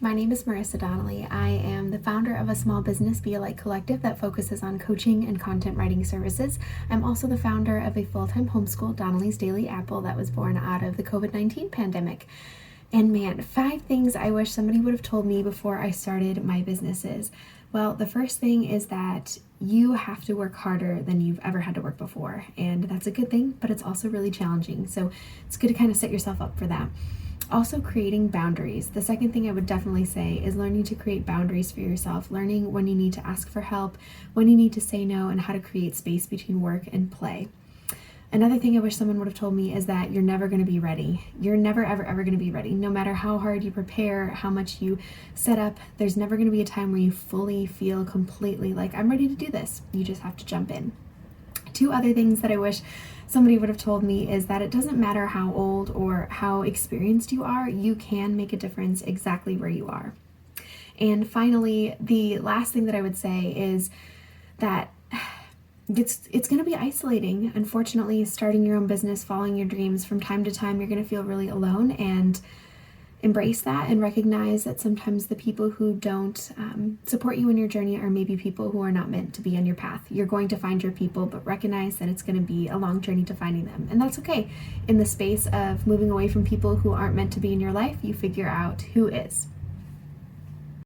My name is Marisa Donnelly. I am the founder of a small business Be a Light collective that focuses on coaching and content writing services. I'm also the founder of a full-time homeschool, Donnelly's Daily Apple, that was born out of the COVID-19 pandemic. And man, 5 things I wish somebody would have told me before I started my businesses. Well, the first thing is that you have to work harder than you've ever had to work before. And that's a good thing, but it's also really challenging. So it's good to kind of set yourself up for that. Also, creating boundaries. The second thing I would definitely say is learning to create boundaries for yourself, learning when you need to ask for help, when you need to say no, and how to create space between work and play. Another thing I wish someone would have told me is that you're never going to be ready. You're never, ever, ever going to be ready. No matter how hard you prepare, how much you set up, there's never going to be a time where you fully feel completely like, I'm ready to do this. You just have to jump in. 2 other things that I wish somebody would have told me is that it doesn't matter how old or how experienced you are, you can make a difference exactly where you are. And finally, the last thing that I would say is that it's going to be isolating. Unfortunately, starting your own business, following your dreams, from time to time, you're going to feel really alone, and embrace that and recognize that sometimes the people who don't support you in your journey are maybe people who are not meant to be on your path. You're going to find your people, but recognize that it's going to be a long journey to finding them. And that's okay. In the space of moving away from people who aren't meant to be in your life, you figure out who is.